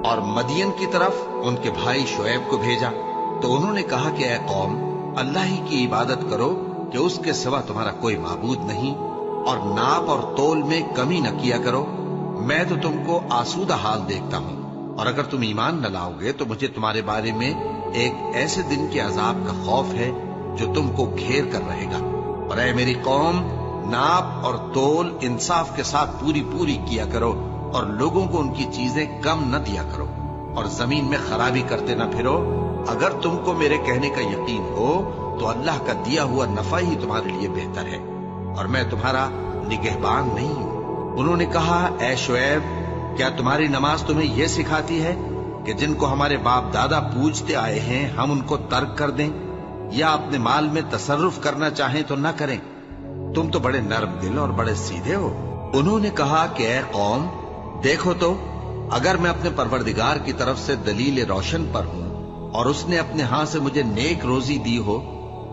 اور مدین کی طرف ان کے بھائی شعیب کو بھیجا تو انہوں نے کہا کہ اے قوم، اللہ ہی کی عبادت کرو کہ اس کے سوا تمہارا کوئی معبود نہیں، اور ناپ اور تول میں کمی نہ کیا کرو، میں تو تم کو آسودہ حال دیکھتا ہوں، اور اگر تم ایمان نہ لاؤ گے تو مجھے تمہارے بارے میں ایک ایسے دن کے عذاب کا خوف ہے جو تم کو گھیر کر رہے گا۔ اور اے میری قوم، ناپ اور تول انصاف کے ساتھ پوری کیا کرو، اور لوگوں کو ان کی چیزیں کم نہ دیا کرو، اور زمین میں خرابی کرتے نہ پھرو۔ اگر تم کو میرے کہنے کا یقین ہو تو اللہ کا دیا ہوا نفع ہی تمہارے لیے بہتر ہے، اور میں تمہارا نگہبان نہیں ہوں۔ انہوں نے کہا، اے شعیب، کیا تمہاری نماز تمہیں یہ سکھاتی ہے کہ جن کو ہمارے باپ دادا پوجتے آئے ہیں ہم ان کو ترک کر دیں، یا اپنے مال میں تصرف کرنا چاہیں تو نہ کریں؟ تم تو بڑے نرم دل اور بڑے سیدھے ہو۔ انہوں نے کہا کہ اے قوم، دیکھو تو، اگر میں اپنے پروردگار کی طرف سے دلیل روشن پر ہوں اور اس نے اپنے ہاں سے مجھے نیک روزی دی ہو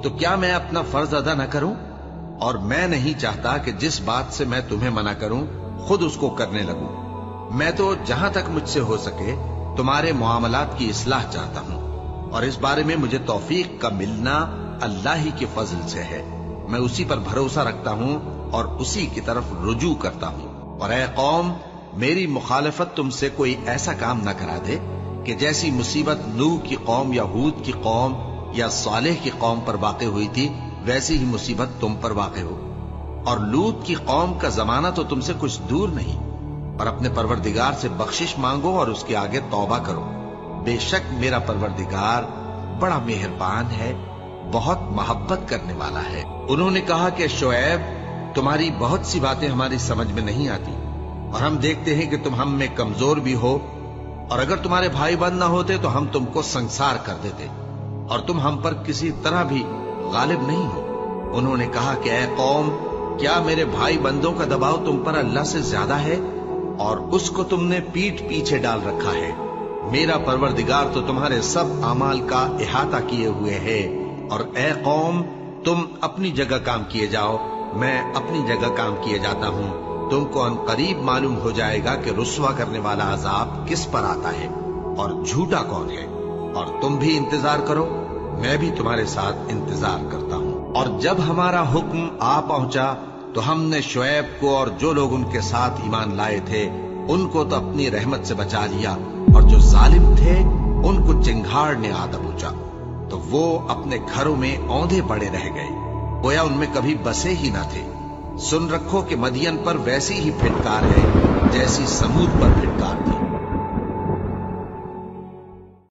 تو کیا میں اپنا فرض ادا نہ کروں؟ اور میں نہیں چاہتا کہ جس بات سے میں تمہیں منع کروں خود اس کو کرنے لگوں۔ میں تو جہاں تک مجھ سے ہو سکے تمہارے معاملات کی اصلاح چاہتا ہوں، اور اس بارے میں مجھے توفیق کا ملنا اللہ ہی کے فضل سے ہے۔ میں اسی پر بھروسہ رکھتا ہوں اور اسی کی طرف رجوع کرتا ہوں۔ اور اے قوم، میری مخالفت تم سے کوئی ایسا کام نہ کرا دے کہ جیسی مصیبت نوح کی قوم یا ہود کی قوم یا صالح کی قوم پر واقع ہوئی تھی ویسی ہی مصیبت تم پر واقع ہو۔ اور لوط کی قوم کا زمانہ تو تم سے کچھ دور نہیں، اور اپنے پروردگار سے بخشش مانگو اور اس کے آگے توبہ کرو، بے شک میرا پروردگار بڑا مہربان ہے، بہت محبت کرنے والا ہے۔ انہوں نے کہا کہ شعیب، تمہاری بہت سی باتیں ہماری سمجھ میں نہیں آتی، اور ہم دیکھتے ہیں کہ تم ہم میں کمزور بھی ہو، اور اگر تمہارے بھائی بند نہ ہوتے تو ہم تم کو سنسار کر دیتے، اور تم ہم پر کسی طرح بھی غالب نہیں ہو۔ انہوں نے کہا کہ اے قوم، کیا میرے بھائی بندوں کا دباؤ تم پر اللہ سے زیادہ ہے، اور اس کو تم نے پیٹھ پیچھے ڈال رکھا ہے؟ میرا پروردگار تو تمہارے سب اعمال کا احاطہ کیے ہوئے ہے۔ اور اے قوم، تم اپنی جگہ کام کیے جاؤ، میں اپنی جگہ کام کیے جاتا ہوں۔ تم کو ان قریب معلوم ہو جائے گا کہ رسوا کرنے والا عذاب کس پر آتا ہے اور جھوٹا کون ہے۔ اور تم بھی انتظار کرو، میں بھی تمہارے ساتھ انتظار کرتا ہوں۔ اور جب ہمارا حکم آ پہنچا تو ہم نے شعیب کو اور جو لوگ ان کے ساتھ ایمان لائے تھے ان کو تو اپنی رحمت سے بچا لیا، اور جو ظالم تھے ان کو چنگھاڑ نے آ دبوچا، تو وہ اپنے گھروں میں اوندھے پڑے رہ گئے، گویا ان میں کبھی بسے ہی نہ تھے۔ سن رکھو کہ مدین پر ویسی ہی پھٹکار ہے جیسی سمود پر پھٹکار تھی۔